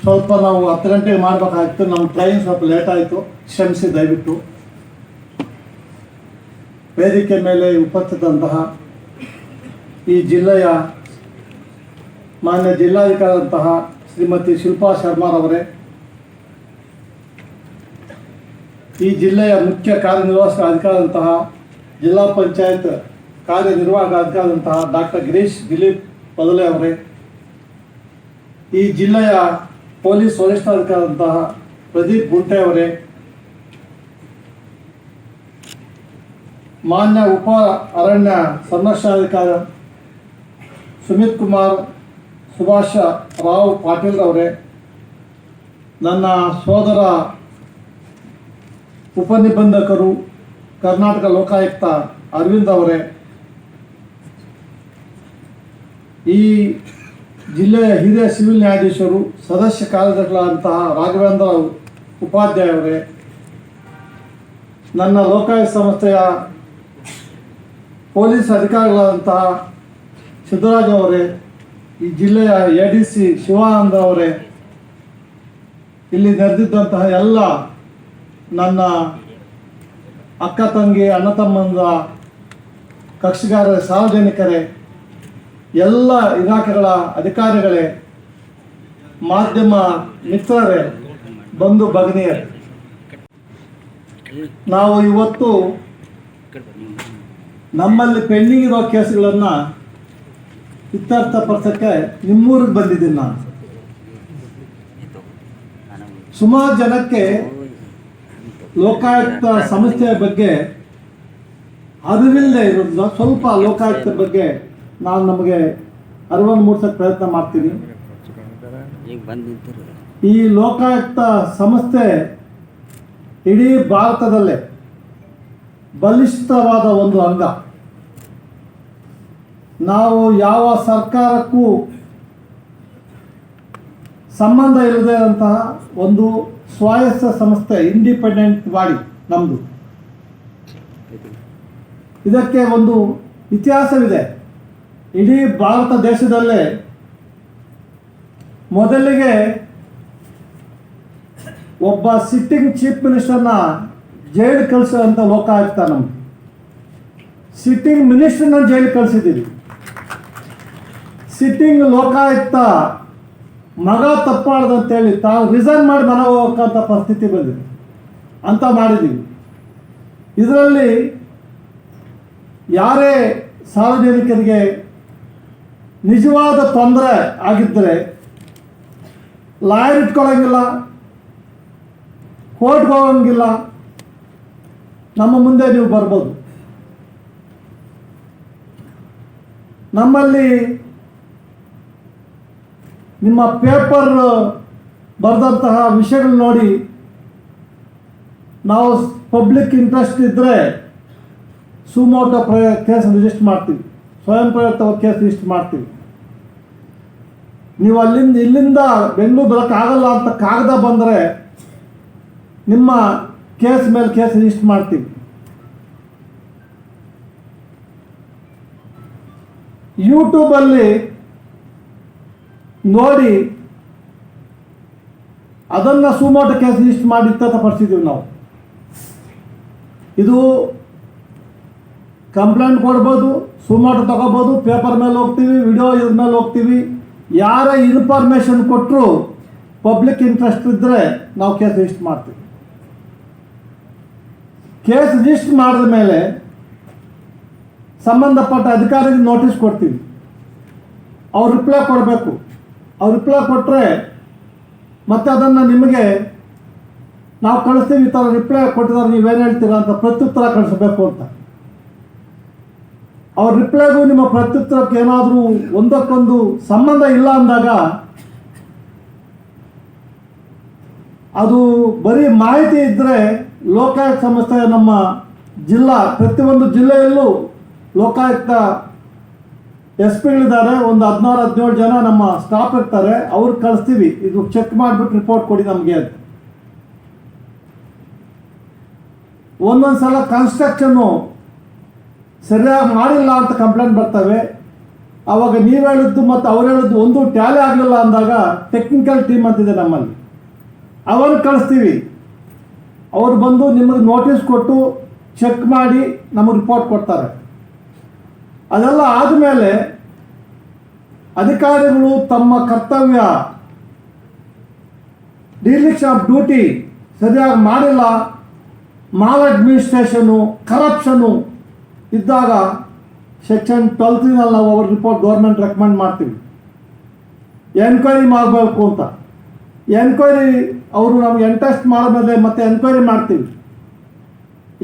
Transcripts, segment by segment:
ಸ್ವಲ್ಪ ನಾವು 10 ಗಂಟೆಗೆ ಮಾಡಬೇಕಾಗಿತ್ತು. ನಮ್ಮ ಟ್ರೈನ್ ಸ್ವಲ್ಪ ಲೇಟ್ ಆಯಿತು, ಕ್ಷಮಿಸಿ ದಯವಿಟ್ಟು. ವೇದಿಕೆ ಮೇಲೆ ಉಪಸ್ಥಿತಂತಹ ಈ ಜಿಲ್ಲೆಯ ಮಾನ್ಯ ಜಿಲ್ಲಾಧಿಕಾರಿಯಾದಂತಹ ಶ್ರೀಮತಿ ಶಿಲ್ಪಾ ಶರ್ಮಾರವರೇ, ಈ ಜಿಲ್ಲೆಯ ಮುಖ್ಯ ಕಾರ್ಯನಿರ್ವಾಹಕ ಅಧಿಕಾರಿಯಾದಂತಹ ಜಿಲ್ಲಾ ಪಂಚಾಯತ್ ಕಾರ್ಯನಿರ್ವಾಹಕ ಅಧಿಕಾರಿಯಾದಂತಹ ಡಾಕ್ಟರ್ ಗಿರೀಶ್ ದಿಲೀಪ್ ಪದಲೆ ಅವರೇ, ಈ ಜಿಲ್ಲೆಯ ಪೊಲೀಸ್ ವರಿಷ್ಠಾಧಿಕಾರಿಯಾದಂತಹ ಪ್ರದೀಪ್ ಗುಂಟೆ ಅವರೇ, ಮಾನ್ಯ ಉಪ ಅರಣ್ಯ ಸಂರಕ್ಷಣಾಧಿಕಾರಿ ಸುಮಿತ್ ಕುಮಾರ್ ಸುಭಾಷ ರಾವ್ ಪಾಟೀಲ್ ಅವರೇ, ನನ್ನ ಸೋದರ ಉಪನಿಬಂಧಕರು ಕರ್ನಾಟಕ ಲೋಕಾಯುಕ್ತ ಅರವಿಂದ್ ಅವರೇ, ಈ ಜಿಲ್ಲೆಯ ಹಿರಿಯ ಸಿವಿಲ್ ನ್ಯಾಯಾಧೀಶರು ಸದಸ್ಯ ಕಾರ್ಯದರ್ಶಿಗಳಂತಹ ರಾಘವೇಂದ್ರ ಉಪಾಧ್ಯಾಯ ಅವರೇ, ನನ್ನ ಲೋಕಾಯುಕ್ತ ಸಂಸ್ಥೆಯ ಪೊಲೀಸ್ ಅಧಿಕಾರಿಗಳಾದಂತಹ ಸಿದ್ದರಾಜ್ ಅವರೇ, ಈ ಜಿಲ್ಲೆಯ ADC ಶಿವಾನಂದ ಅವರೇ, ಇಲ್ಲಿ ನೆರೆದಿದ್ದಂತಹ ಎಲ್ಲ ನನ್ನ ಅಕ್ಕ ತಂಗಿ ಅಣ್ಣ ತಮ್ಮಂದ ಕಕ್ಷಿಗಾರರೇ, ಸಾರ್ವಜನಿಕರೇ, ಎಲ್ಲ ಇಲಾಖೆಗಳ ಅಧಿಕಾರಿಗಳೇ, ಮಾಧ್ಯಮ ಮಿತ್ರರೇ, ಬಂಧು ಭಗಿನಿಯರೇ, ನಾವು ಇವತ್ತು ನಮ್ಮಲ್ಲಿ ಪೆಂಡಿಂಗ್ ಇರೋ ಕೇಸುಗಳನ್ನು ಇತ್ಯರ್ಥಪಡಿಸೋಕ್ಕೆ ನಿಮ್ಮೂರಿಗೆ ಬಂದಿದ್ದೀನಿ. ನಾನು ಸುಮಾರು ಜನಕ್ಕೆ ಲೋಕಾಯುಕ್ತ ಸಂಸ್ಥೆಯ ಬಗ್ಗೆ ಅರಿವಿಲ್ಲದೆ ಇರೋದ್ರಿಂದ ಸ್ವಲ್ಪ ಲೋಕಾಯುಕ್ತ ಬಗ್ಗೆ ನಾನು ನಮಗೆ ಅರಿವನ್ನು ಮೂಡಿಸೋಕ್ಕೆ ಪ್ರಯತ್ನ ಮಾಡ್ತೀನಿ. ಈ ಲೋಕಾಯುಕ್ತ ಸಂಸ್ಥೆ ಇಡೀ ಭಾರತದಲ್ಲೇ ಬಲಿಷ್ಠವಾದ ಒಂದು ಅಂಗ. ನಾವು ಯಾವ ಸರ್ಕಾರಕ್ಕೂ ಸಂಬಂಧ ಇಲ್ಲದೆ ಅಂತಹ ಒಂದು ಸ್ವಾಯತ್ತ ಸಂಸ್ಥೆ, ಇಂಡಿಪೆಂಡೆಂಟ್ ಬಾಡಿ ನಮ್ಮದು. ಇದಕ್ಕೆ ಒಂದು ಇತಿಹಾಸವಿದೆ. ಇಡೀ ಭಾರತ ದೇಶದಲ್ಲೇ ಮೊದಲಿಗೆ ಒಬ್ಬ ಸಿಟ್ಟಿಂಗ್ ಚೀಫ್ ಮಿನಿಸ್ಟರ್ನ ಜೈಲು ಕಳಿಸೋಂಥ ಲೋಕಾಯುಕ್ತ ನಮ್ಮದು. ಸಿಟ್ಟಿಂಗ್ ಮಿನಿಸ್ಟರ್ನ ಜೈಲು ಕಳಿಸಿದ್ದೀವಿ. ಸಿಟ್ಟಿಂಗ್ ಲೋಕಾಯುಕ್ತ ಮಗ ತಪ್ಪಾಡ್ದಂತೇಳಿ ತಾವು ರಿಸೈನ್ ಮಾಡಿ ಮನೆ ಹೋಗೋಕ್ಕಂಥ ಪರಿಸ್ಥಿತಿ ಬಂದಿದೆ ಅಂತ ಮಾಡಿದ್ದೀವಿ. ಇದರಲ್ಲಿ ಯಾರೇ ಸಾರ್ವಜನಿಕರಿಗೆ ನಿಜವಾದ ತೊಂದರೆ ಆಗಿದ್ದರೆ ಲಾಯರ್ ಇಟ್ಕೊಳ್ಳೋಂಗಿಲ್ಲ, ಕೋರ್ಟ್ಗೆ ಹೋಗೋಂಗಿಲ್ಲ, ನಮ್ಮ ಮುಂದೆ ನೀವು ಬರ್ಬೋದು. ನಮ್ಮಲ್ಲಿ ನಿಮ್ಮ ಪೇಪರ್ ಬರೆದಂತಹ ವಿಷಯಗಳು ನೋಡಿ ನಾವು ಪಬ್ಲಿಕ್ ಇಂಟ್ರೆಸ್ಟ್ ಇದ್ದರೆ ಸುಮೋಟೋ ಕೇಸ್ ರಿಜಿಸ್ಟರ್ ಮಾಡ್ತೀವಿ, ಸ್ವಯಂ ಪ್ರೇರಿತ ಕೇಸ್ ರಿಜಿಸ್ಟರ್ ಮಾಡ್ತೀವಿ. ನೀವು ಇಲ್ಲಿಂದ ಬೆಂಗಳೂರು ಬರೋಕ್ಕಾಗಲ್ಲ ಅಂತ ಕಾಗದ ಬಂದರೆ ನಿಮ್ಮ ಕೇಸ್ ಮೇಲೆ ಕೇಸ್ ರಿಜಿಸ್ಟರ್ ಮಾಡ್ತೀವಿ. ಯೂಟ್ಯೂಬಲ್ಲಿ ನೋಡಿ ಅದನ್ನು ಸುಮೋಟೋ ಕೇಸ್ ರಿಜಿಸ್ಟರ್ ಮಾಡಿ ಇತ್ಯರ್ಥಪಡಿಸಿದ್ದೀವಿ ನಾವು. ಇದು ಕಂಪ್ಲೇಂಟ್ ಕೊಡ್ಬೋದು, ಸುಮೋಟೋ ತಗೋಬೋದು, ಪೇಪರ್ ಮೇಲೆ ಹೋಗ್ತೀವಿ, ವಿಡಿಯೋ ಇದ್ರ ಮೇಲೆ ಹೋಗ್ತೀವಿ. ಯಾರೇ ಇನ್ಫಾರ್ಮೇಷನ್ ಕೊಟ್ಟರು ಪಬ್ಲಿಕ್ ಇಂಟ್ರೆಸ್ಟ್ ಇದ್ದರೆ ನಾವು ಕೇಸ್ ರಿಜಿಸ್ಟರ್ ಮಾಡ್ತೀವಿ. ಕೇಸ್ ರಿಜಿಸ್ಟರ್ ಮಾಡಿದ ಮೇಲೆ ಸಂಬಂಧಪಟ್ಟ ಅಧಿಕಾರಿಗೆ ನೋಟಿಸ್ ಕೊಡ್ತೀವಿ. ಅವ್ರು ರಿಪ್ಲೈ ಕೊಡಬೇಕು. ಅವ್ರು ರಿಪ್ಲೈ ಕೊಟ್ಟರೆ ಮತ್ತೆ ಅದನ್ನು ನಿಮಗೆ ನಾವು ಕಳಿಸ್ತೀವಿ. ಈ ಥರ ರಿಪ್ಲೈ ಕೊಟ್ಟಿದ್ದಾರೆ, ನೀವೇನು ಹೇಳ್ತೀರಾ ಅಂತ ಪ್ರತ್ಯುತ್ತರ ಕಳಿಸಬೇಕು ಅಂತ. ಅವ್ರ ರಿಪ್ಲೈಗೂ ನಿಮ್ಮ ಪ್ರತ್ಯುತ್ತರಕ್ಕೆ ಏನಾದರೂ ಒಂದಕ್ಕೊಂದು ಸಂಬಂಧ ಇಲ್ಲ ಅಂದಾಗ ಅದು ಬರೀ ಮಾಹಿತಿ ಇದ್ದರೆ ಲೋಕಾಯುಕ್ತ ಸಂಸ್ಥೆ ನಮ್ಮ ಪ್ರತಿಯೊಂದು ಜಿಲ್ಲೆಯಲ್ಲೂ ಲೋಕಾಯುಕ್ತ SP-ಗಳಿದ್ದಾರೆ. ಒಂದು 16-17 ಜನ ನಮ್ಮ ಸ್ಟಾಫ್ ಇರ್ತಾರೆ. ಅವ್ರು ಕಳಿಸ್ತೀವಿ, ಇದು ಚೆಕ್ ಮಾಡಿಬಿಟ್ಟು ರಿಪೋರ್ಟ್ ಕೊಡಿ ನಮಗೆ ಅಂತ. ಒಂದೊಂದು ಸಲ ಕನ್ಸ್ಟ್ರಕ್ಷನ್ನು ಸರಿಯಾಗಿ ಮಾಡಿಲ್ಲ ಅಂತ ಕಂಪ್ಲೇಂಟ್ ಬರ್ತವೆ. ಆವಾಗ ನೀವು ಹೇಳಿದ್ದು ಮತ್ತು ಅವ್ರು ಹೇಳಿದ್ದು ಒಂದು ಟ್ಯಾಲಿ ಆಗಲಿಲ್ಲ ಅಂದಾಗ ಟೆಕ್ನಿಕಲ್ ಟೀಮ್ ಅಂತಿದೆ ನಮ್ಮಲ್ಲಿ, ಅವರು ಕಳಿಸ್ತೀವಿ. ಅವರು ಬಂದು ನಿಮಗೆ ನೋಟಿಸ್ ಕೊಟ್ಟು ಚೆಕ್ ಮಾಡಿ ನಮಗೆ ರಿಪೋರ್ಟ್ ಕೊಡ್ತಾರೆ. ಅದೆಲ್ಲ ಆದಮೇಲೆ ಅಧಿಕಾರಿಗಳು ತಮ್ಮ ಕರ್ತವ್ಯ ಡಿಲಿಕ್ಷನ್ ಆಫ್ ಡ್ಯೂಟಿ ಸರಿಯಾಗಿ ಮಾಡಿಲ್ಲ, ಮಾಲ್ ಅಡ್ಮಿನಿಸ್ಟ್ರೇಷನು, ಕರಪ್ಷನು ಇದ್ದಾಗ ಸೆಕ್ಷನ್ 12 ನಾವು ಅವ್ರ ರಿಪೋರ್ಟ್ ಗೌರ್ಮೆಂಟ್ ರೆಕಮೆಂಡ್ ಮಾಡ್ತೀವಿ, ಎನ್ಕ್ವೈರಿ ಮಾಡಬೇಕು ಅಂತ. ಎನ್ಕ್ವೈರಿ ಅವರು ನಮ್ಗೆ ಎಂಟೆಸ್ಟ್ ಮಾಡಿದ್ಮೇಲೆ ಮತ್ತೆ ಎನ್ಕ್ವೈರಿ ಮಾಡ್ತೀವಿ.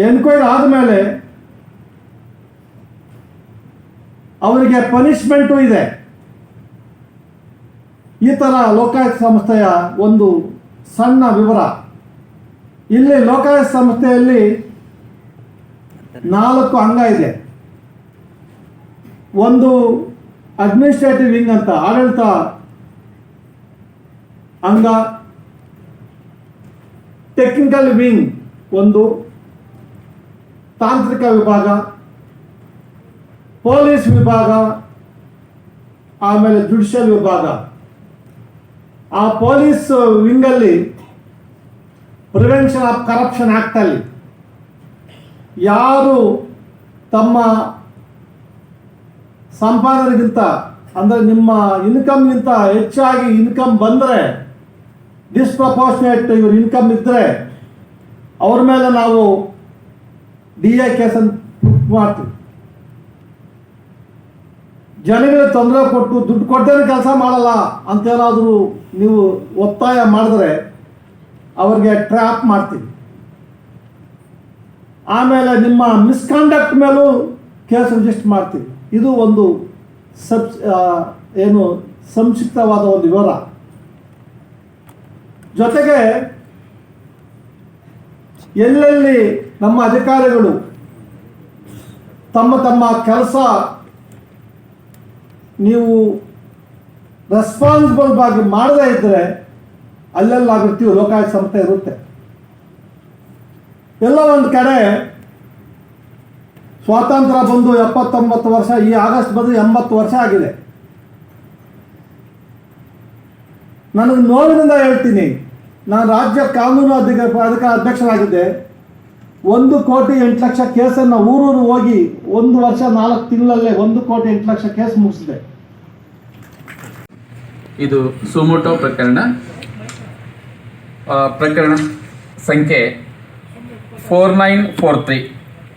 ಎನ್ಕ್ವೈರಿ ಆದಮೇಲೆ ಅವರಿಗೆ ಪನಿಷ್ಮೆಂಟು ಇದೆ. ಈ ಥರ ಲೋಕಾಯುಕ್ತ ಸಂಸ್ಥೆಯ ಒಂದು ಸಣ್ಣ ವಿವರ. ಇಲ್ಲಿ ಲೋಕಾಯುಕ್ತ ಸಂಸ್ಥೆಯಲ್ಲಿ 4 ಅಂಗ ಇದೆ. ಒಂದು ಅಡ್ಮಿನಿಸ್ಟ್ರೇಟಿವ್ ವಿಂಗ್ ಅಂತ ಆಡಳಿತ ಅಂಗ, ಟೆಕ್ನಿಕಲ್ ವಿಂಗ್ ಒಂದು, ತಾಂತ್ರಿಕ ವಿಭಾಗ, ಪೊಲೀಸ್ ವಿಭಾಗ, ಆಮೇಲೆ ಜುಡಿಷಿಯಲ್ ವಿಭಾಗ. ಆ ಪೊಲೀಸ್ ವಿಂಗಲ್ಲಿ ಪ್ರಿವೆನ್ಷನ್ ಆಫ್ ಕರಪ್ಷನ್ ಆ್ಯಕ್ಟಲ್ಲಿ ಯಾರು ತಮ್ಮ ಸಂಪಾದನೆಗಿಂತ ಅಂದರೆ ನಿಮ್ಮ ಇನ್ಕಮ್ಗಿಂತ ಹೆಚ್ಚಾಗಿ ಇನ್ಕಮ್ ಬಂದರೆ, ಡಿಸ್ಪ್ರಪೋರ್ಷನೇಟ್ ಇವ್ರ ಇನ್ಕಮ್ ಇದ್ದರೆ ಅವ್ರ ಮೇಲೆ ನಾವು DA ಕೇಸನ್ನು ಮಾಡ್ತೀವಿ. ಜನಗಳಿಗೆ ತೊಂದರೆ ಕೊಟ್ಟು ದುಡ್ಡು ಕೊಟ್ಟೇನೆ ಕೆಲಸ ಮಾಡಲ್ಲ ಅಂತೇನಾದರೂ ನೀವು ಒತ್ತಾಯ ಮಾಡಿದ್ರೆ ಅವ್ರಿಗೆ ಟ್ರ್ಯಾಪ್ ಮಾಡ್ತೀವಿ. ಆಮೇಲೆ ನಿಮ್ಮ ಮಿಸ್ಕಾಂಡಕ್ಟ್ ಮೇಲೂ ಕೇಸ್ ರಿಜಿಸ್ಟರ್ ಮಾಡ್ತೀವಿ. ಇದು ಒಂದು ಏನು ಸಂಕ್ಷಿಪ್ತವಾದ ಒಂದು ವಿವರ. ಜೊತೆಗೆ ಎಲ್ಲೆಲ್ಲಿ ನಮ್ಮ ಅಧಿಕಾರಿಗಳು ತಮ್ಮ ತಮ್ಮ ಕೆಲಸ ನೀವು ರೆಸ್ಪಾನ್ಸಿಬಲ್ ಆಗಿ ಮಾಡದೇ ಇದ್ದರೆ ಅಲ್ಲೆಲ್ಲಾಗಿರ್ತೀವಿ ಲೋಕಾಯುಕ್ತ ಸಂಸ್ಥೆ ಇರುತ್ತೆ. ಎಲ್ಲ ಒಂದು ಕಡೆ ಸ್ವಾತಂತ್ರ್ಯ ಬಂದು 79 ವರ್ಷ, ಈ ಆಗಸ್ಟ್ ಬಂದು 80 ವರ್ಷ ಆಗಿದೆ. ನನಗೆ ನೋವಿನಿಂದ ಹೇಳ್ತೀನಿ, ನಾನು ರಾಜ್ಯ ಕಾನೂನು ಅಧ್ಯಕ್ಷರಾಗಿದ್ದೆ. 1,08,00,000 ಕೇಸನ್ನು ಊರೂರು ಹೋಗಿ 1 ವರ್ಷ 4 ತಿಂಗಳಲ್ಲೇ 1,08,00,000 ಕೇಸ್ ಮುಗಿಸಿದೆ. ಇದು ಸುಮೋಟೋ ಪ್ರಕರಣ ಸಂಖ್ಯೆ 4943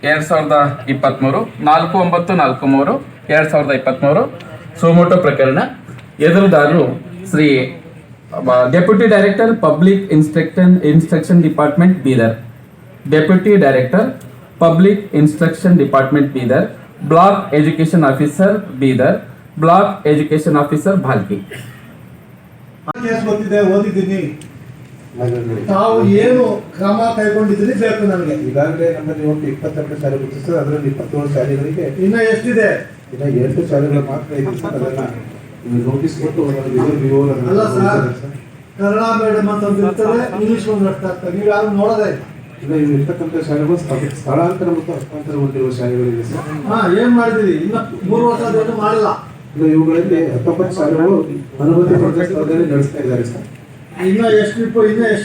2023 4943 2023 ಸುಮೋಟೋ ಪ್ರಕರಣ. ಎದುರುದಾರರು Shri deputy director public instruction department Bidar, deputy director public instruction department Bidar, block education officer Bidar, block education officer Bhalki. Case ಗೊತ್ತಿದೆ, ಓದಿದ್ದೀನಿ. ತಾವು ಏನು ಕ್ರಮ ಕೈಗೊಂಡಿದ್ದೀರಿ ಬೇಕು ನನಗೆ. ಈಗಾಗಲೇ ನಮ್ಮಲ್ಲಿ ಒಟ್ಟು 22 ಶಾಲೆ ಗುರುತಿಸಿದ್ರೆ ಅದರಲ್ಲಿ 27 ಶಾಲೆಗಳಿಗೆ ಇನ್ನ ಎಷ್ಟಿದೆ? ಇನ್ನ 2 ಶಾಲೆಗಳು ಮಾತ್ರ ಇದೆ ಸರ್. ಅದನ್ನ ನೋಟಿಸ್ ಕೊಟ್ಟು ಅಲ್ಲ ಸರ್, ಕನ್ನಡ ಮೇಡಮ್ ಅಂತ ಇರ್ತಾರೆ, ಇಂಗ್ಲಿಷ್ ಒಂದು ಅರ್ಥ ಆಗ್ತದೆ. ನೀವು ಯಾರು ನೋಡೋದೇ ಇಲ್ಲ. ಇವು ಇರ್ತಕ್ಕಂಥ ಶಾಲೆಗಳು ಸ್ಥಳಾಂತರ ಮತ್ತು ಹಸ್ತಾಂತರಗೊಂಡಿರುವ ಶಾಲೆಗಳಿವೆ ಸರ್. ಏನ್ ಮಾಡಿದಿರಿ? ಇನ್ನ 3 ವರ್ಷ ಮಾಡಿಲ್ಲ. ಇಲ್ಲ, ಇವುಗಳಲ್ಲಿ 19 ಶಾಲೆಗಳು ಅನುಮತಿ ಪಡೆದ ಸ್ಥಳದಲ್ಲಿ ನಡೆಸ್ತಾ ಇದ್ದಾರೆ ಸರ್. ಇನ್ನ ಎಷ್ಟು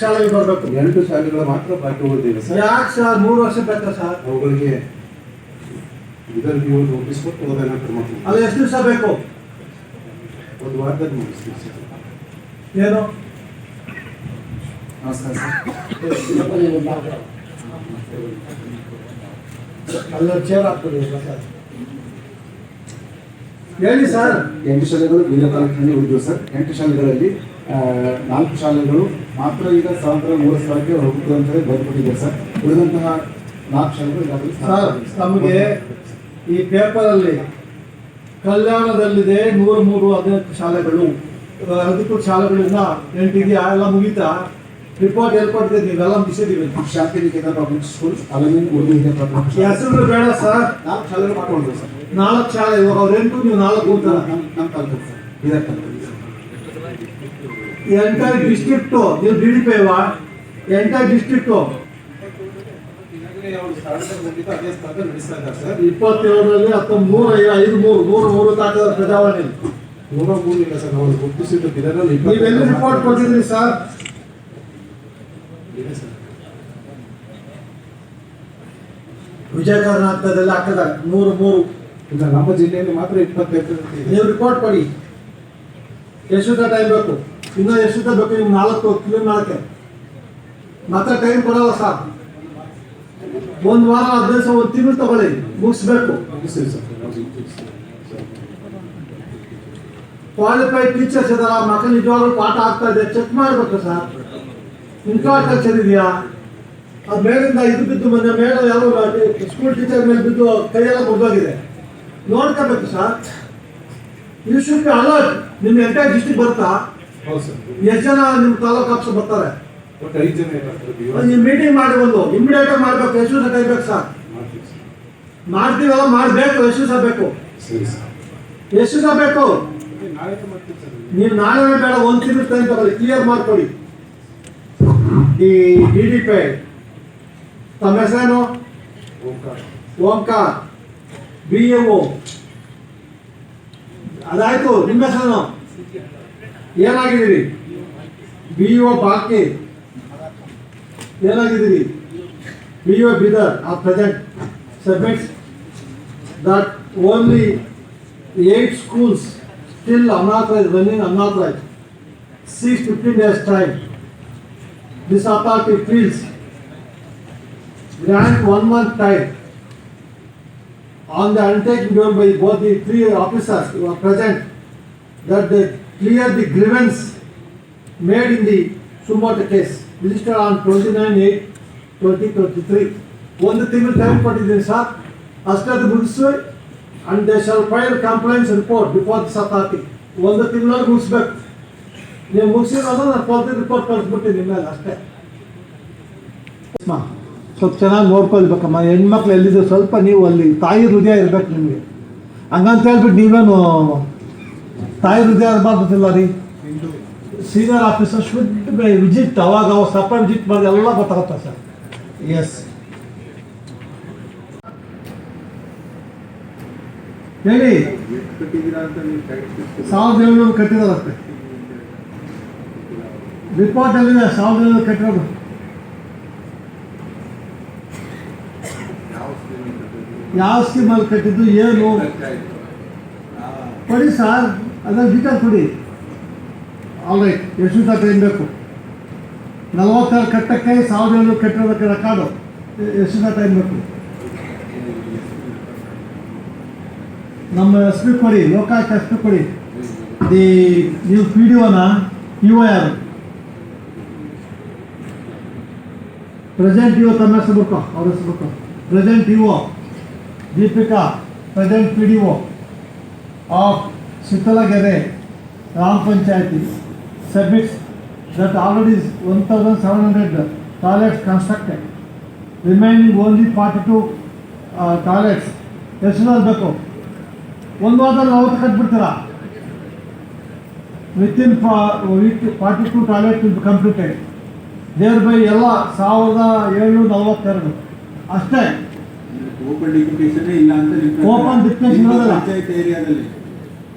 ಶಾಲೆಗಳು ಬರಬೇಕು? 8 ಶಾಲೆಗಳು ಮಾತ್ರ ಬಾಕಿ ಉಳಿದಿವೆ ಸರ್. ಯಾಕೆ ಸರ್ 3 ವರ್ಷ ಬೇಕಾ ಸರ್? ಅವುಗಳಿಗೆ ಇದರಲ್ಲಿ ನೋಟಿಸ್ ಕೊಟ್ಟು ಹೋದ ಕ್ರಮ. ಅದು ಎಷ್ಟು ದಿವಸ ಬೇಕು? 1 ವಾರದಲ್ಲಿ ಮುಗಿಸ್ತೀವಿ ಸರ್. ಏನು? ನಮಸ್ಕಾರ ಸರ್. ಅಲ್ಲ ಚೇರ್ ಹಾಕ್ಬಿಡಿ ಸರ್. ಹೇಳಿ ಸರ್. 8 ಶಾಲೆಗಳು ಬೀದರ್ ತಾಲೂಕಿನಲ್ಲಿ ಉಳಿದಿವೆ ಸರ್. 8 ಶಾಲೆಗಳಲ್ಲಿ 4 ಶಾಲೆಗಳು ಮಾತ್ರ ಈಗ ಸ್ಥಳಾಂತರ 3 ಸ್ಥಳಕ್ಕೆ ಹೋಗುತ್ತದೆ ಅಂತ ಬರೆದುಕೊಂಡಿದ್ದಾರೆ ಸರ್. ಉಳಿದಂತಹ 4 ಶಾಲೆಗಳು ಸರ್, ನಮಗೆ ಈ ಪೇಪರಲ್ಲಿ ಕಲ್ಯಾಣದಲ್ಲಿದೆ 103 ಶಾಲೆಗಳು, ಅಧಿಕೃತ ಶಾಲೆಗಳಿಂದ 8 ಇದೆಯಾ? ಎಲ್ಲ ಮುಗೀತಾ? ರಿಪೋರ್ಟ್ ಹೇಳ್ಕೊಡ್ತೀವಿ, ನೀವೆಲ್ಲ ಮುಗಿಸಿದ್ದೀವಿ. ಶಾಂತಿನಿಕೇತನ ಪಬ್ಲಿಕ್ ಸ್ಕೂಲ್, ಅಲಮೀನ್ ಉರ್ದು ಹಿರಿಯ ಹೆಸರು ಬೇಡ ಸರ್. 4 ಶಾಲೆಗಳು ಮಾಡ್ಕೊಂಡಿದೆ ಸರ್. 4 ಶಾಲೆ. ಇವಾಗ ಅವ್ರು 8, ನೀವು 4 ಹೋಗ್ತಾರೆ. ನಮ್ಮ taluk sir, Bidar taluk. Entire district ನೀವು DDP ಎಂಟೈರ್ ಡಿಸ್ಟ್ರಿಕ್ಟು ನಿನ್ನೆ ಅವರು ಸ್ಥಳದಲ್ಲಿ ಹೋಗಿದ್ದು ಅದೇ ಸ್ಥಳದಲ್ಲಿ ನಡೆಸ್ತಾ ಇದ್ದಾರೆ ಸರ್. 27ರಲ್ಲಿ 3 ತಾರೀಕು ಪ್ರಜಾವಾಣಿ 103 ಇಲ್ಲ ಸರ್, ನಾವು ಗುರುತಿಸಿದ್ದು ದಿನದಲ್ಲಿ ನೀವೆಲ್ಲಿ ರಿಪೋರ್ಟ್ ಕೊಟ್ಟಿದ್ರಿ ಸರ್? ಇದೆ ಸರ್. ವಿಜಯ ಕರ್ನಾಟಕದಲ್ಲಿ ಹಾಕಿದ್ದಾರೆ 3 ಈಗ ನಮ್ಮ ಜಿಲ್ಲೆಯಲ್ಲಿ ಮಾತ್ರ 28 ಇದೆ. ನೀವು ರಿಪೋರ್ಟ್ ಕೊಡಿ. ಎಷ್ಟು ಟೈಮ್ ಬೇಕು? ಇನ್ನೂ ಎಷ್ಟು ಬೇಕು? ನಿಮ್ಗೆ 4 ಕ್ಲೀನ್ ಮಾಡೋಕ್ಕೆ ಮಾತ್ರ ಟೈಮ್ ಕೊಡಲ್ಲ ಸರ್. 1 ವಾರ 15 ದಿವಸ 1 ತಿಂಗಳು ತಗೊಳ್ಳಿ, ಮುಗಿಸ್ಬೇಕು. ಮುಗಿಸ್ತೀವಿ ಸರ್, ನಾವು ಮುಗಿಸ್ತೀವಿ. ಕ್ವಾಲಿಫೈಡ್ ಟೀಚರ್ಸ್ ಇದಾರ, ಮಕ್ಕಳು ನಿಜವಾಗ್ಲೂ ಪಾಠ ಆಗ್ತಾ ಇದೆ ಚೆಕ್ ಮಾಡಬೇಕು ಸರ್. ಇನ್ಫ್ರಾಸ್ಟ್ರಕ್ಚರ್ ಇದೆಯಾ? ಅದು ಮೇಲಿಂದ ಇದು ಬಿದ್ದು ಮೊನ್ನೆ ಮೇಲೆ ಯಾವ ಸ್ಕೂಲ್ ಟೀಚರ್ ಮೇಲೆ ಬಿದ್ದು ಕೈಯೆಲ್ಲ ಮುರಿದೋಗಿದೆ, ನೋಡ್ಕೋಬೇಕು sir. You should be alert. ನಿಮ್ಮ ಎಂಟೈರ್ ಡಿಸ್ಟ್ರಿಕ್ಟ್ ಬರ್ತಾ ಹೌದು ಸರ್. ಎಷ್ಟು ಜನ ನಿಮ್ಮ ತಾಲೂಕು ಆಫೀಸರ್ ಬರ್ತಾರೆ? ಒಟ್ಟು 5 ಜನ ಇರ್ತಾರೆ. ನೀವು ಮೀಟಿಂಗ್ ಮಾಡಿ ಬಂದು ಇಮಿಡಿಯೇಟ್ ಆಗಿ ಮಾಡಬೇಕು. ಎಷ್ಟು ದಿವಸ ಕೈಬೇಕು ಸರ್? ಮಾಡ್ತೀವಿ ಸರ್. ಮಾಡ್ತೀವಲ್ಲ, ಮಾಡಬೇಕು. ಎಷ್ಟು ದಿವಸ ಬೇಕು? ಸರಿ ಸರ್. ಎಷ್ಟು ದಿವಸ ಬೇಕು? ನಾಳೆ ಮಾಡ್ತೀವಿ ಸರ್. ನೀವು ನಾಳೆ ಬೇಡ, 1 ತಿಂಗಳು ಟೈಮ್ ತಗೊಳ್ಳಿ, ಕ್ಲಿಯರ್ ಮಾಡ್ಕೊಳ್ಳಿ. ಈ DDP ತಮ್ಮ ಹೆಸರೇನು? ಓಂಕಾರ್ BAO. ಅದಾಯ್ತು. ನಿಮ್ಮ ಹೆಸರೇನು? ಏನಾಗಿದ್ದೀರಿ? BO ಬಾಕಿ ಏನಾಗಿದ್ದೀರಿ? BO Bidar are present submits that only 8 schools still unauthorized, running unauthorized. 6-15 days time. This authority feels grant 1 month time on the undertaking given by both the 3 officers who are present that they clear the grievance made in the Sumoto case registered on 29/8/2023. 1 ತಿಂಗಳು time ಕೊಟ್ಟಿದ್ದೀನಿ sir, ಅಷ್ಟೇ ಮುಗಿಸಿ. and they shall file complaints report before this authority. 1 ತಿಂಗಳಲ್ಲಿ ಮುಗಿಸ್ಬೇಕು. ನೀವು ಮುಗಿಸಿರೋದು ನಾನು 12th report ಕಳಿಸ್ಬಿಡ್ತೀನಿ ನಿಮ್ಮ ಮೇಲೆ ಅಷ್ಟೇ. ಸ್ವಲ್ಪ ಚೆನ್ನಾಗಿ ನೋಡ್ಕೊಳ್ಬೇಕಮ್ಮ. ಹೆಣ್ಮಕ್ಳು ಎಲ್ಲಿದ್ದು ಸ್ವಲ್ಪ ನೀವು ಅಲ್ಲಿ ತಾಯಿ ಹೃದಯ ಇರ್ಬೇಕು ನಿಮಗೆ. ಹಂಗಂತ ಹೇಳ್ಬಿಟ್ಟು ನೀವೇನು ತಾಯಿ ಹೃದಯ ಇರಬಾರ್ದಿಲ್ಲ ರೀ. ಸೀನಿಯರ್ ಆಫೀಸರ್ ಶುಡ್ ವಿಸಿಟ್, ಅವಾಗ ಸಪ್ರೇಟ್ ವಿಸಿಟ್ ಮಾಡಿ ಎಲ್ಲ ಗೊತ್ತಾಗುತ್ತೆ ಸರ್. ಎಸ್ ಹೇಳಿ. 1700 ಕಟ್ಟಿದಾರಷ್ಟೆ. ರಿಪೋರ್ಟ್ ಎಲ್ಲಿದೆ? 1700 ಕಟ್ಟಿರೋದು. ಯಾವ ಸ್ಕೀಮಲ್ಲಿ ಕಟ್ಟಿದ್ದು ಏನು ಕೊಡಿ ಸರ್, ಅದನ್ನು ಡೀಟೇಲ್ ಕೊಡಿ. All right. ಎಷ್ಟು ದಿವಸ ಟೈಮ್ ಬೇಕು? 46 ಕಟ್ಟಕ್ಕೆ 1700 ಕಟ್ಟಿರೋದಕ್ಕೆ ರೆಕಾರ್ಡು. ಎಷ್ಟು ದಿವಸ ಟೈಮ್ ಬೇಕು? ನಮ್ಮ SP ಕೊಡಿ, ಲೋಕಾಯುಕ್ತ SP ಕೊಡಿ. ನೀವು PDOನ PO ಯಾರು? ಪ್ರೆಸೆಂಟ್ PO ತಮ್ಮ ಹೆಸರು ಬೇಕು, ಅವ್ರ ಹೆಸರು ಬೇಕು. Present PO Deepika, present PDO of Shitalagere ಗ್ರಾಮ ಪಂಚಾಯತಿ submits that already 1700 toilets constructed, remaining only 42 toilets. ಎಷ್ಟು ದಿನ ಬೇಕು? 1 ವಾರದಲ್ಲಿ 40 ಕಟ್ಬಿಡ್ತೀರಾ? within 42 toilets will be completed. thereby ಎಲ್ಲ 1742 ಅಷ್ಟೇ. ಓಪನ್ ಡಿಕ್ಯುಟೇಷನ್ ಇಲ್ಲ ಅಂತ ಓಪನ್ ಡಿಕ್ಯುಟೇಷನ್ ಇರೋದಿಲ್ಲ ಪಂಚಾಯತ್ ಏರಿಯಾದಲ್ಲಿ.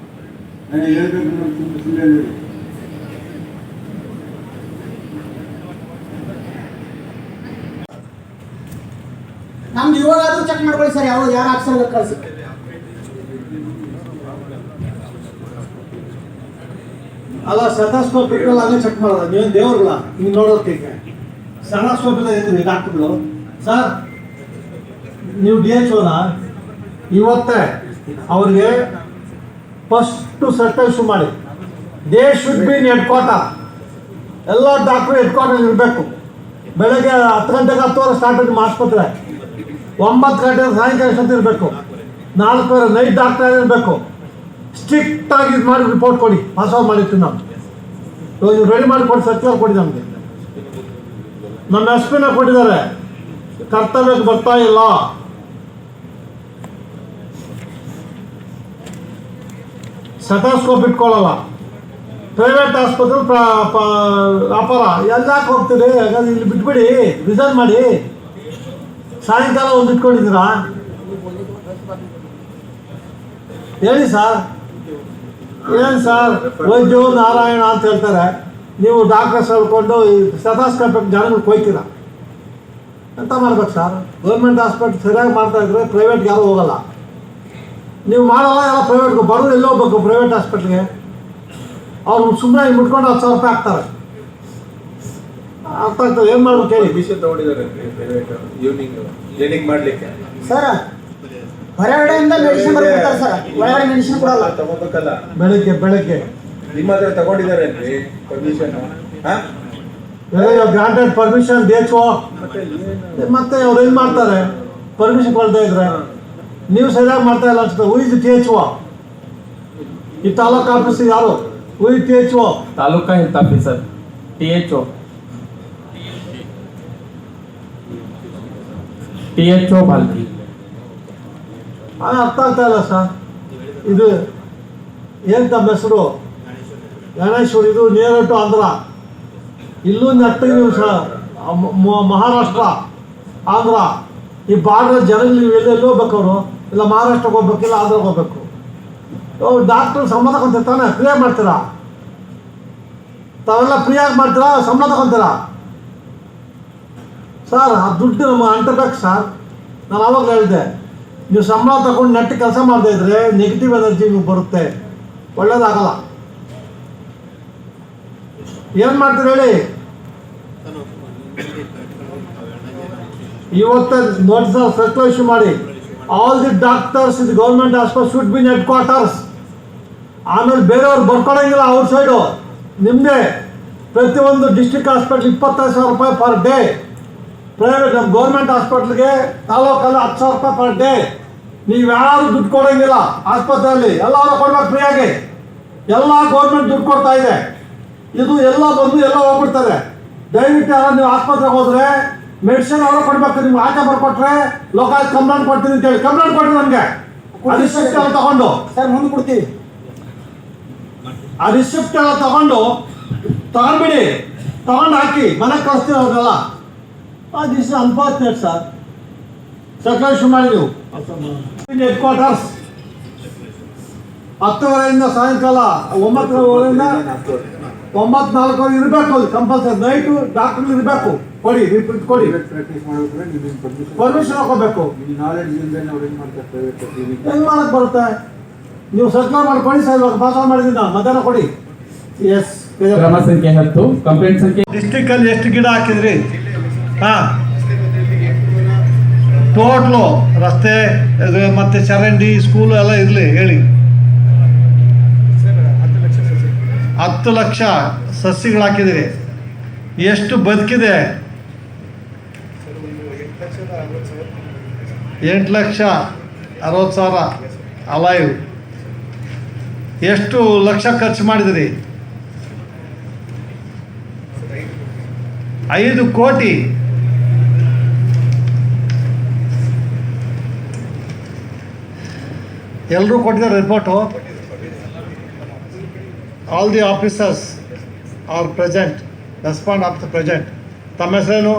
ನಾನು ಹೇಳ್ಬೇಕು, ಸುಮ್ಮನೆ ಹೇಳಿ. ನಮ್ದು ಇವಾಗಾದ್ರೂ ಚೆಕ್ ಮಾಡ್ಕೊಳ್ಳಿ ಸರ್, ಯಾರು ಆಫೀಸರ್ ಕಳಿಸಿ. ಅಲ್ಲ, ಸೆಟಸ್ಕೋಪ್ ಇಟ್ಕೊಳ್ಳಿ, ಅಲ್ಲೇ ಚೆಕ್ ಮಾಡೋದು. ನೀವೇನು ದೇವ್ರಲ್ಲ ನೀವು ನೋಡೋದಕ್ಕೆ. ಸೆಟಸ್ಕೋಪ್ ಇಲ್ಲ ಇರ್ತೀವಿ ಡಾಕ್ಟರ್ಗಳು. ಸರ್ ನೀವು DHOನ ಇವತ್ತೇ ಅವ್ರಿಗೆ ಫಸ್ಟು ಸೆಟ್ ಇಶ್ಯೂ ಮಾಡಿ. They should be in head quarter. ಎಲ್ಲ ಡಾಕ್ಟ್ರು ಹೆಡ್ ಕ್ವಾರ್ಟರ್ ಇರಬೇಕು. ಬೆಳಗ್ಗೆ 10 ಗಂಟೆಗೆ 10 ಸ್ಟಾರ್ಟ್ ಆಗಿ ಆಸ್ಪತ್ರೆ, 9 ಗಂಟೆ ಸಾಯಂಕಾಲ ಎಷ್ಟೊತ್ತು ಇರಬೇಕು. 4 ನೈಟ್ ಡಾಕ್ಟರ್ ಇರಬೇಕು. ಸ್ಟ್ರಿಕ್ಟಾಗಿ ಇದು ಮಾಡಿ ರಿಪೋರ್ಟ್ ಕೊಡಿ. ಪಾಸ್ ಮಾಡಿರ್ತೀವಿ ನಾವು. ಇವಾಗ ನೀವು ರೆಡಿ ಮಾಡಿ ಕೊಡಿ, ಸರ್ಕ್ಯುಲರ್ ಕೊಡಿ ನಮಗೆ. ನಮ್ಮ SP ಕೊಟ್ಟಿದ್ದಾರೆ, ಕರ್ತವ್ಯಕ್ಕೆ ಬರ್ತಾ ಇಲ್ಲ. ಸೆಟಸ್ಕೋಪ್ ಇಟ್ಕೊಳ್ಳಲ್ಲ. ಪ್ರೈವೇಟ್ ಆಸ್ಪತ್ರೆ ವ್ಯಾಪಾರ. ಎಲ್ಲಾಕೆ ಹೋಗ್ತೀರಿ? ಹಾಗಾದ್ರೆ ಇಲ್ಲಿ ಬಿಟ್ಬಿಡಿ, ರಿಸೈನ್ ಮಾಡಿ. ಸಾಯಂಕಾಲ ಒಂದು ಇಟ್ಕೊಂಡಿದ್ದೀರಾ? ಹೇಳಿ ಸರ್. ಏನು ಸರ್, ವೈದ್ಯರು ನಾರಾಯಣ ಅಂತ ಹೇಳ್ತಾರೆ, ನೀವು ಡಾಕ್ಟರ್ಸ್ ಹೇಳ್ಕೊಂಡು ಸ್ಟೆಥೋಸ್ಕೋಪ್ ಜನಗಳು ಕೊಯ್ತೀರಾ. ಎಂತ ಮಾಡ್ಬೇಕು ಸರ್? ಗೌರ್ಮೆಂಟ್ ಹಾಸ್ಪಿಟ್ಲ್ ಸರಿಯಾಗಿ ಮಾಡ್ತಾ ಇದ್ರೆ ಪ್ರೈವೇಟ್ಗೆ ಯಾರೂ ಹೋಗಲ್ಲ. ನೀವು ಮಾಡಲ್ಲ, ಎಲ್ಲ ಪ್ರೈವೇಟ್ಗೆ ಬರೋದು ಎಲ್ಲಿ ಹೋಗ್ಬೇಕು? ಪ್ರೈವೇಟ್ ಹಾಸ್ಪಿಟ್ಲಿಗೆ ಅವ್ರು ಸುಮ್ಮನೆ ಮುಟ್ಕೊಂಡು 10,000 ರೂಪಾಯಿ ಹಾಕ್ತಾರೆ. ಅರ್ಥ ಆಗ್ತದೆ, ಏನು ಮಾಡ್ಬೇಕು ಹೇಳಿ? ಪರ್ಮಿಷನ್ ತಗೊಂಡಿದ್ದಾರೆ ಈವ್ನಿಂಗ್ ಕ್ಲಿನಿಕ್ ಮಾಡ್ಲಿಕ್ಕೆ. ಸರ್ ಹೊರಗಡೆಯಿಂದ ಮೆಡಿಸಿನ್ ಬರ್ಕೊಡ್ತಾರೆ ಸರ್, ಒಳಗಡೆ ಮೆಡಿಸಿನ್ ಕೊಡಲ್ಲ. ತಗೋಬೇಕಲ್ಲ, ಬೆಳಗ್ಗೆ ನಿಮ್ಮ ಹತ್ರ ತಗೊಂಡಿದ್ದಾರೆ ಪರ್ಮಿಷನ್. Granted permission DHO. ಮತ್ತೆ ಅವ್ರು ಏನು ಮಾಡ್ತಾರೆ? ಪರ್ಮಿಷನ್ ಕೊಡ್ತಾ ಇದ್ರೆ ನೀವು ಸರಿಯಾಗಿ ಮಾಡ್ತಾ ಇಲ್ಲ ಅನ್ಸುತ್ತೆ. ಉಯಿದು THO ಈ ತಾಲೂಕು ಆಫೀಸ್ ಯಾರು? ಉಯಿ THO taluka health officer THO Bhalki. ಅದು ಅರ್ಥ ಆಗ್ತಾ ಇಲ್ಲ ಸರ್. ಇದು ಏನು ತಮ್ಮ ಹೆಸರು? ಗಣೇಶ್ವರ್. ಇದು ನಿಯರ್ ಟು ಆಂಧ್ರ. ಇಲ್ಲೂ ನೆಟ್ಟಿಗೆ ನೀವು ಸರ್ ಮಹಾರಾಷ್ಟ್ರ ಆಂಧ್ರ ಈ ಬಾರ್ಡರ್ ಜನಗಳು ನೀವು ಎಲ್ಲೆಲ್ಲಿ ಹೋಗ್ಬೇಕು? ಅವರು ಇಲ್ಲ ಮಹಾರಾಷ್ಟ್ರಕ್ಕೆ ಹೋಗ್ಬೇಕು, ಇಲ್ಲ ಆಂಧ್ರಕ್ಕೆ ಹೋಗ್ಬೇಕು. ಡಾಕ್ಟ್ರು ಸಂಬಳ ತಗೊಂತಿರ್ತಾನೆ, ಫ್ರೀಯಾಗಿ ಮಾಡ್ತೀರಾ? ತಾವೆಲ್ಲ ಫ್ರೀಯಾಗಿ ಮಾಡ್ತೀರಾ, ಸಂಬಳ ತಗೊತೀರಾ? ಸರ್ ಆ ದುಡ್ಡು ನಮಗೆ ಅಂಟಬೇಕು ಸರ್. ನಾನು ಆವಾಗಲೇ ಹೇಳಿದೆ, ನೀವು ಸಂಬಳ ತಗೊಂಡು ನೆಟ್ಟು ಕೆಲಸ ಮಾಡದೇ ಇದ್ರೆ ನೆಗೆಟಿವ್ ಎನರ್ಜಿ ನೀವು ಬರುತ್ತೆ, ಒಳ್ಳೇದಾಗಲ್ಲ. ಏನು ಮಾಡ್ತೀರಿ ಹೇಳಿ? ಇವತ್ತೇ ನೋಟಿಸ್ ಸರ್ಕ್ಯುಲರ್ ಇಶ್ಯೂ ಮಾಡಿ, ಆಲ್ ದಿ ಡಾಕ್ಟರ್ಸ್ ಇದು government hospital should be head quarters. ಆಮೇಲೆ ಬೇರೆಯವ್ರು ಬರ್ಕೊಳಂಗಿಲ್ಲ ಅವ್ರ ಸೈಡು, ನಿಮ್ಮದೇ. ಪ್ರತಿಯೊಂದು ಡಿಸ್ಟ್ರಿಕ್ಟ್ ಹಾಸ್ಪಿಟ್ಲ್ 25,000 ರೂಪಾಯಿ ಪರ್ ಡೇ. ಪ್ರೈವೇಟ್ ನಮ್ಮ ಗೌರ್ಮೆಂಟ್ ಹಾಸ್ಪಿಟ್ಲಿಗೆ ತಾಲೂಕಲ್ಲಿ 10,000 ರೂಪಾಯಿ ಪರ್ ಡೇ. ನೀವು ಯಾರು ದುಡ್ಡು ಕೊಡೋಂಗಿಲ್ಲ ಆಸ್ಪತ್ರೆಯಲ್ಲಿ, ಎಲ್ಲರೂ ಕೊಡ್ಬೇಕು ಫ್ರೀಯಾಗಿ. ಎಲ್ಲ ಗೌರ್ಮೆಂಟ್ ದುಡ್ಡು ಕೊಡ್ತಾ ಇದೆ. ಇದು ಎಲ್ಲ ಬಂದು ಎಲ್ಲ ಹೋಗ್ಬಿಡ್ತಾರೆ. ದಯವಿಟ್ಟು ಯಾರು ನೀವು ಆಸ್ಪತ್ರೆಗೆ ಹೋದ್ರೆ ಮೆಡಿಸಿನ್ ಅವರೇ ಕೊಡ್ಬೇಕು. ನಿಮ್ಗೆ ಆಚೆ ಬರ್ಕೊಟ್ರೆ ಲೋಕಾಲ್ ಕಂಪ್ಲೇಂಟ್ ಕೊಡ್ತೀನಿ ಅಂತೇಳಿ ಕಂಪ್ಲೇಂಟ್ ಕೊಡ್ರಿ ನಮಗೆ. ಆ ರಿಸಿಪ್ಟ್ ಎಲ್ಲ ತಗೊಂಡು ಸರ್ ಮುಂದೆ ಕೊಡ್ತೀವಿ. ಆ ರಿಸಿಪ್ಟ್ ಎಲ್ಲ ತಗೊಂಡ್ಬಿಡಿ, ತಗೊಂಡು ಹಾಕಿ ಮನೆಗೆ ಕಳಿಸ್ತೀವಿ ಅವ್ರನ್ನೆಲ್ಲ. This is unfortunate sir. Circular issue ಮಾಡಿ ನೀವು ಹೆಡ್ ಕ್ವಾರ್ಟರ್ಸ್ 10:30 ಸಾಯಂಕಾಲ 9:00 9:04 ಇರಬೇಕು. ಅದು ಕಂಪಲ್ಸರಿ. ನೈಟು ಡಾಕ್ಟರ್ ಇರಬೇಕು. ಕೊಡಿ, ರಿಪೋರ್ಟ್ ಕೊಡಿ. ಪ್ರಾಕ್ಟೀಸ್ ಮಾಡಿದ್ರೆ ನಿಮಗೆ ಪರ್ಮಿಷನ್ ಹಾಕೋಬೇಕು. ಈ ನಾಲೆಡ್ಜ್ ಇಲ್ಲದೆ ಅವ್ರು ಏನು ಮಾಡ್ತಾರೆ ಪ್ರೈವೇಟ್ ಕ್ಲಿನಿಕ್? ಹೆಂಗ್ ಮಾಡಕ್ ಬರುತ್ತೆ? ನೀವು ಸರ್ಕ್ಯುಲರ್ ಮಾಡ್ಕೊಳ್ಳಿ ಸರ್. ಇವಾಗ ಪಾಸ್ ಮಾಡಿದ್ದೀನಿ ನಾನು, ಮಧ್ಯಾಹ್ನ ಕೊಡಿ. ಎಸ್. ಕ್ರಮ ಸಂಖ್ಯೆ 10 ಕಂಪ್ಲೇಂಟ್ ಸಂಖ್ಯೆ. ಡಿಸ್ಟಿಕಲ್ಲಿ ಎಷ್ಟು ಗಿಡ ಹಾಕಿದ್ರಿ? ಹಾಂ, ಟೋಟ್ಲು ರಸ್ತೆ ಮತ್ತು ಚರಂಡಿ ಸ್ಕೂಲು ಎಲ್ಲ ಇರಲಿ ಹೇಳಿ. 10 ಲಕ್ಷ ಸಸಿಗಳು ಹಾಕಿದಿರಿ. ಎಷ್ಟು ಬದುಕಿದೆ? 8,60,000 ಅಲೈವ್. ಎಷ್ಟು ಲಕ್ಷ ಖರ್ಚು ಮಾಡಿದಿರಿ? 5 ಕೋಟಿ. ಎಲ್ಲರೂ ಕೊಟ್ಟಿದ್ದಾರೆ report. All the officers are present, respond of the present. ತಮ್ಮ ಹೆಸರೇನು?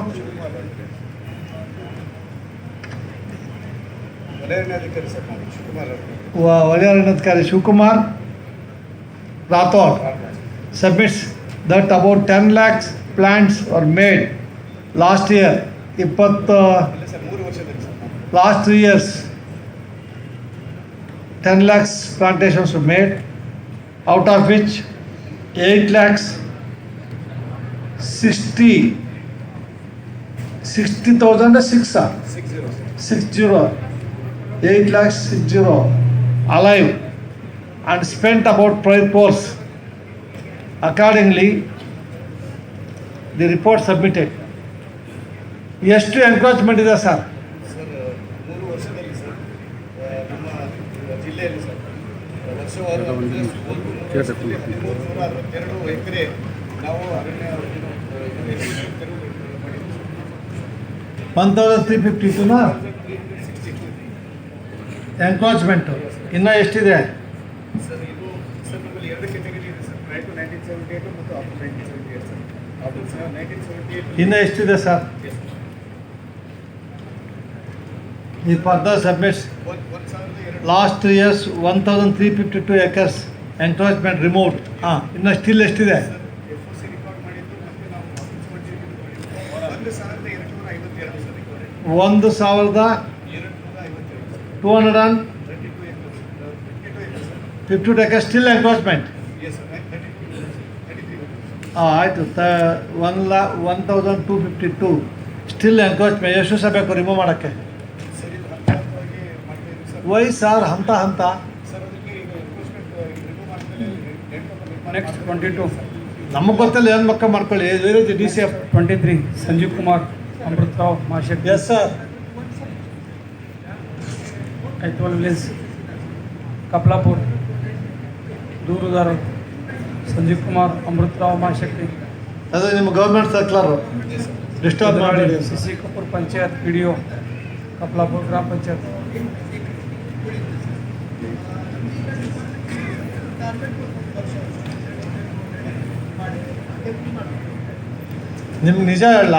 ವಲಯ ಅರಣ್ಯಾಧಿಕಾರಿ Shivakumar Rathod submits that about 10 lakhs plants were made last year. Last 3 years 10 lakhs plantations were made, out of which 8 lakhs 60,000 8 lakhs 60 alive and spent about 5 crores. Accordingly, the report submitted. ಎಷ್ಟು encroachment ಇದೆ sir? Sir 3 ವರ್ಷದಲ್ಲಿ sir ನಮ್ಮ ಜಿಲ್ಲೆಯಲ್ಲಿ sir ವರ್ಷವಾರು 362 ಎಕರೆ ನಾವು ಅರಣ್ಯ 1,352 ಎನ್ಕ್ರೋಚ್ಮೆಂಟು. ಇನ್ನೂ ಎಷ್ಟಿದೆ? Sir ಇದು ಸರ್ ನಮ್ಮಲ್ಲಿ 2 ಕೆಟಗರಿ ಇದೆ ಸರ್, ಪ್ರೈರ್ ಟು 1978 ಮತ್ತು ಆಫ್ಟರ್ 1978 ಸರ್. ಆಫ್ಟರ್ 1978 ಇನ್ನೂ ಎಷ್ಟಿದೆ ಸರ್? ಈ further submits last 3 years 1352 acres encroachment removed. ಹಾಂ, ಇನ್ನು ಸ್ಟಿಲ್ ಎಷ್ಟಿದೆ? FOC ರೆಕಾರ್ಡ್ ಮಾಡಿದ್ದು ಮತ್ತೆ ನಾವು ವಾಪಸ್ ಕೊಟ್ಟಿದ್ದೀವಿ 1252 sir recovery. 1252 acres still encroachment. Yes sir, 33 ಹಾಂ, ಆಯಿತು. 1252 ಸ್ಟಿಲ್ ಎನ್ಕ್ರೋಚ್ಮೆಂಟ್. ಎಷ್ಟು ದಿವಸ ಬೇಕು ರಿಮೂವ್ ಮಾಡೋಕ್ಕೆ? ಸರ್ ಇದು ಹಂತವಾಗಿ ಮಾಡ್ತಾ ಇದ್ದೀವಿ ಸರ್. ವೈ ಸರ್ ಹಂತ ಹಂತ? ಸರ್ ಅದಕ್ಕೆ ಈಗ ಎನ್ಕ್ರೋಚ್ಮೆಂಟ್ ರಿಮೂವ್ ಮಾಡಿದ್ಮೇಲೆ ನೆಕ್ಸ್ಟ್ 22 ನಮಗೆ ಗೊತ್ತಿಲ್ಲ, ಏನು ಮಕ್ಕ ಮಾಡ್ಕೊಳ್ಳಿ. D C F 23 Sanjeev Kumar Amritrao Mashetti. Yes sir. Aitawal village Kaplapur ದೂರುದಾರ ಸಂಜೀವ್ ಕುಮಾರ್ ಅಮೃತರಾವ್ ಮಾಶೆಟ್ಟಿ. ಅದು ನಿಮ್ಮ ಗೌರ್ಮೆಂಟ್ ಸರ್ಕ್ಯುಲರು ಡಿಸ್ಟರ್ಬ್ ಮಾಡಿ. ಸಿಸಿ ಕಪೂರ್ ಪಂಚಾಯತ್ PDO ಕಪ್ಲಾಪುರ್ ಗ್ರಾಮ ಪಂಚಾಯತ್. ನಿಮ್ಗೆ ನಿಜ ಹೇಳ,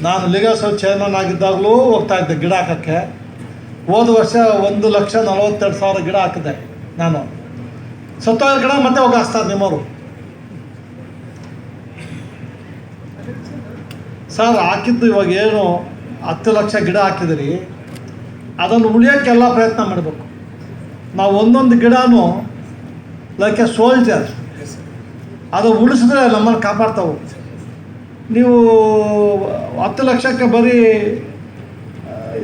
ನಾನು ಲೀಗಲ್ ಸೆಲ್ ಚೇರ್ಮನ್ ಆಗಿದ್ದಾಗಲೂ ಹೋಗ್ತಾ ಇದ್ದೆ ಗಿಡ ಹಾಕೋಕ್ಕೆ. ಹೋದ ವರ್ಷ 1,42,000 ಗಿಡ ಹಾಕಿದೆ ನಾನು. ಸತ್ತೋಗಿರೋ ಗಿಡ ಮತ್ತೆ ಹೋಗಿ ಹಾಕ್ತಾರೆ ನಿಮ್ಮವರು. ಸರ್ ಹಾಕಿದ್ದು ಇವಾಗ ಏನು 10 ಲಕ್ಷ ಗಿಡ ಹಾಕಿದಿರಿ, ಅದನ್ನು ಉಳಿಯೋಕ್ಕೆಲ್ಲ ಪ್ರಯತ್ನ ಮಾಡಬೇಕು. ನಾವು ಒಂದೊಂದು ಗಿಡನೂ ಲೈಕ್ ಎ ಸೋಲ್ಜರ್, ಅದು ಉಳಿಸಿದ್ರೆ ನಮ್ಮನ್ನು ಕಾಪಾಡ್ತಾವೆ. ನೀವು 10 ಲಕ್ಷಕ್ಕೆ ಬರೀ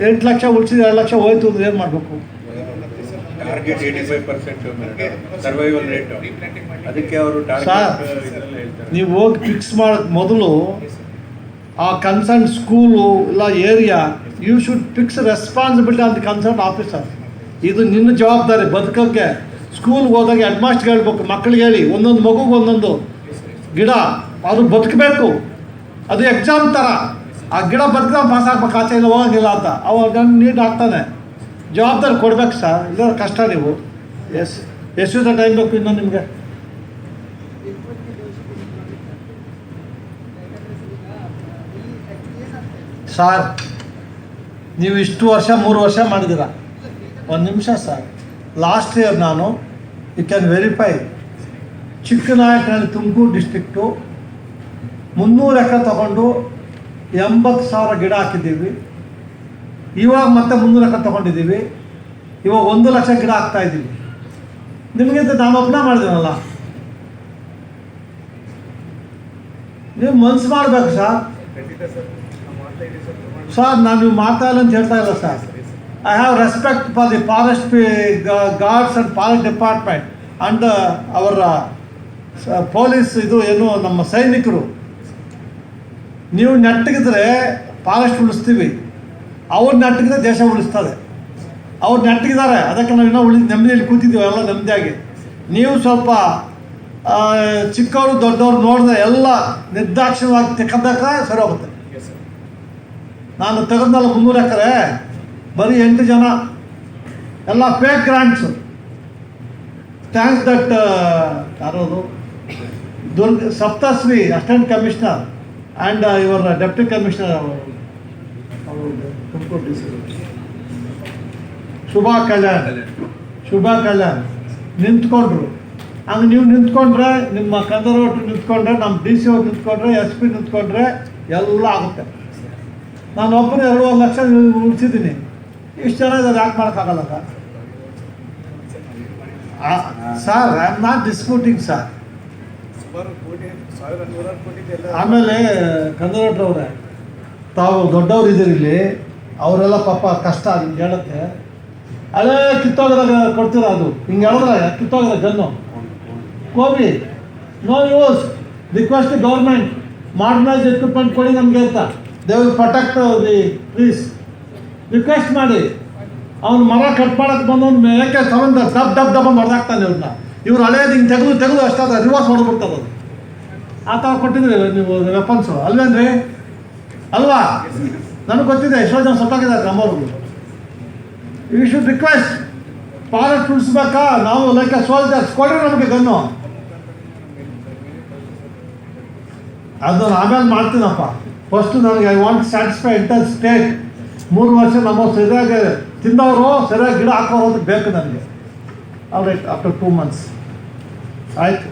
8 ಲಕ್ಷ ಉಳಿಸಿದ್ರೆ 2 ಲಕ್ಷ ಹೋಯ್ತು ಅಂದ್ರೆ ಏನು ಮಾಡಬೇಕು? Target 85% survival rate. ಅದಕ್ಕೆ ಅವರು ಸರ್, ಟಾರ್ಗೆಟ್ ಇದೆಲ್ಲ ಹೇಳ್ತಾರೆ. ನೀವು ಹೋಗಿ ಫಿಕ್ಸ್ ಮಾಡೋಕ್ಕೆ ಮೊದಲು ಆ ಕನ್ಸರ್ನ್ ಸ್ಕೂಲು ಇಲ್ಲ area, you should fix responsibility on the concern officer. ಇದು ನಿನ್ನ ಜವಾಬ್ದಾರಿ ಬದುಕೋಕ್ಕೆ. ಸ್ಕೂಲ್ಗೆ ಹೋದಾಗ ಹೆಡ್ ಮಾಸ್ಟರ್ಗೆ ಹೇಳ್ಬೇಕು, ಮಕ್ಕಳಿಗೆ ಹೇಳಿ, ಒಂದೊಂದು ಮಗುಗೆ ಒಂದೊಂದು ಗಿಡ, ಅದು ಬದುಕಬೇಕು. ಅದು ಎಕ್ಸಾಮ್ ಥರ. ಆ ಗಿಡ ಬದುಕಿದ್ರೆ ಪಾಸ್ ಆಗ್ಬೇಕು, ಆಚೆ ಇಲ್ಲ ಹೋಗೋಂಗಿಲ್ಲ ಅಂತ ಅವಾಗ ನೀಟ್ ಆಗ್ತಾನೆ. ಜವಾಬ್ದಾರಿ ಕೊಡ್ಬೇಕು ಸರ್, ಇಲ್ಲ ಕಷ್ಟ. ನೀವು ಎಷ್ಟು ದಿವಸ ಟೈಮ್ ಬೇಕು ಇನ್ನು ನಿಮಗೆ? ಸರ್, ನೀವು ಇಷ್ಟು ವರ್ಷ 3 ವರ್ಷ ಮಾಡಿದ್ದೀರ. ಒಂದು ನಿಮಿಷ ಸರ್. ಲಾಸ್ಟ್ ಇಯರ್ ನಾನು, you can verify, Chikkanayakanahalli Tumkur district 300 acre ತೊಗೊಂಡು 80,000 ಗಿಡ ಹಾಕಿದ್ದೀವಿ. ಇವಾಗ ಮತ್ತೆ 300 ಎಕರೆ ತೊಗೊಂಡಿದ್ದೀವಿ. ಇವಾಗ 1 ಲಕ್ಷ ಗಿಡ ಹಾಕ್ತಾಯಿದ್ದೀವಿ. ನಿಮಗಿಂತ ನಾನು ಒಬ್ಬನೇ ಮಾಡಿದ್ದೀನಲ್ಲ. ನೀವು ಮನ್ಸು ಮಾಡಬೇಕು ಸರ್. ಖಂಡಿತ ಸರ್, ನಾವು ಮಾಡ್ತಾ ಇದ್ದೀವಿ ಸರ್. ಸರ್, ನಾನು ನೀವು ಮಾಡ್ತಾ ಇಲ್ಲ ಅಂತ ಹೇಳ್ತಾ ಇಲ್ಲ sir. I have respect for the forest guards and forest department and ಅವರ ಪೊಲೀಸ್, ಇದು ಏನು ನಮ್ಮ ಸೈನಿಕರು. ನೀವು ನೆಟ್ಟಗಿದ್ರೆ ಫಾರೆಸ್ಟ್ ಉಳಿಸ್ತೀವಿ, ಅವ್ರು ನೆಟ್ಟಗಿದ್ರೆ ದೇಶ ಉಳಿಸ್ತದೆ. ಅವ್ರು ನೆಟ್ಟಗಿದ್ದಾರೆ, ಅದಕ್ಕೆ ನಾವು ಇನ್ನೂ ನೆಮ್ಮದಿಯಲ್ಲಿ ಕೂತಿದ್ದೀವಿ ಎಲ್ಲ ನೆಮ್ಮದಿಯಾಗಿ. ನೀವು ಸ್ವಲ್ಪ ಚಿಕ್ಕವರು ದೊಡ್ಡವರು ನೋಡಿದ್ರೆ ಎಲ್ಲ ನಿರ್ದಾಕ್ಷಿಣ್ಯವಾಗಿ ತೆಗೆದಾಗ ಸರಿ ಹೋಗುತ್ತೆ. ನಾನು ತೆಗೆದ್ನಲ್ಲ 300 ಎಕರೆ, ಬರೀ 8 ಜನ, ಎಲ್ಲ ಫೇಕ್ ಗ್ರಾಂಟ್ಸು. ಥ್ಯಾಂಕ್ಸ್ ದಟ್ ಯಾರೋದು ಸಪ್ತಶ್ರೀ ಅಸಿಸ್ಟೆಂಟ್ ಕಮಿಷನರ್ ಆ್ಯಂಡ್ ಇವರ್ ಡೆಪ್ಟಿ ಕಮಿಷನರ್ ಅವರು ತುಮಕೂರು ಶುಭಾ ಕಲ್ಯಾಣ್ ನಿಂತ್ಕೊಂಡ್ರು. ಹಂಗೆ ನೀವು ನಿಂತ್ಕೊಂಡ್ರೆ, ನಿಮ್ಮ ಕನ್ಸರ್ವೇಟಿವ್ ನಿಂತ್ಕೊಂಡ್ರೆ, ನಮ್ಮ DC ಅವ್ರು ನಿಂತ್ಕೊಂಡ್ರೆ, SP ನಿಂತ್ಕೊಂಡ್ರೆ ಎಲ್ಲ ಆಗುತ್ತೆ. ನಾನು ಒಬ್ಬರು 2.5 ಲಕ್ಷ ಉಳಿಸಿದ್ದೀನಿ. ಇಷ್ಟು ಜನ ಇದ್ದಾರೆ, ಯಾಕೆ ಮಾಡೋಕ್ಕಾಗಲ್ಲ sir? Sir, I am not disputing sir. ಸುಮಾರು ಕೋಟಿ, 1,100 ಕೋಟಿದೆಲ್ಲ. ಆಮೇಲೆ ಕನ್ಸರ್ವೇಟಿವ್ ಅವರೇ, ತಾವು ದೊಡ್ಡವ್ರು ಇದ್ದೀರಿ ಇಲ್ಲಿ, ಅವರೆಲ್ಲ ಪಾಪ ಕಷ್ಟ ನಿಮ್ಗೆ ಹೇಳುತ್ತೆ. ಅಲ್ಲೇ ಕಿತ್ತೋಗಿದಾಗ ಕೊಡ್ತೀರ, ಅದು ಹಿಂಗೆ ಹೇಳಿದ್ರೆ ಕಿತ್ತೋಗಿದ ಗನ್ನು ಕೋಬಿ no use. Request government modernise equipment ಕೊಡಿ ನಮಗೆ ಅಂತ. They will protect the trees. Request ಮಾಡಿ. ಅವ್ನು ಮರ ಕಟ್ ಮಾಡೋಕ್ಕೆ ಬಂದವನು ಯಾಕೆ ಸವಂತ ದಬ್ ಹೊಡೆದಾಕ್ತಾನೆ ಇವ್ರನ್ನ. ಇವ್ರು ಹಳೇದು ಹಿಂಗೆ ತೆಗೆದು ಅಷ್ಟಾದ ರಿವರ್ಸ್ ಹೊಡೆದ್ಬಿಡ್ತದೆ. ಅದು ಆ ಥರ ಕೊಟ್ಟಿದ್ರಿ ನೀವು ವೆಪನ್ಸು ಅಲ್ವೇನ್ರಿ? ಅಲ್ವಾ? ನನಗೆ ಗೊತ್ತಿದೆ, ಎಷ್ಟೋ ಜನ ಸತ್ತಾಗಿದ್ದಾರೆ ನಮ್ಮವ್ರಿಗೂ. You should request. ಫಾರೆಸ್ಟ್ ಉಳಿಸ್ಬೇಕಾ? ನಾವು ಲೈಕ್ ಸೋಲ್ಜರ್ಸ್ ಕೊಡ್ರಿ ನಮಗೆ ಗನ್ನು. ಅದು ನಾನು ಆಮೇಲೆ ಮಾಡ್ತೀನಪ್ಪ. ಫಸ್ಟು ನನಗೆ I want satisfy enter state. 3 ವರ್ಷ ನಮ್ಮ ಸರಿಯಾಗಿ ತಿಂದವರು ಸರಿಯಾಗಿ ಗಿಡ ಹಾಕೋದು ಬೇಕು ನನಗೆ. ಆಲ್ ರೈಟ್, ಆಫ್ಟರ್ 2 months ಆಯ್ತು.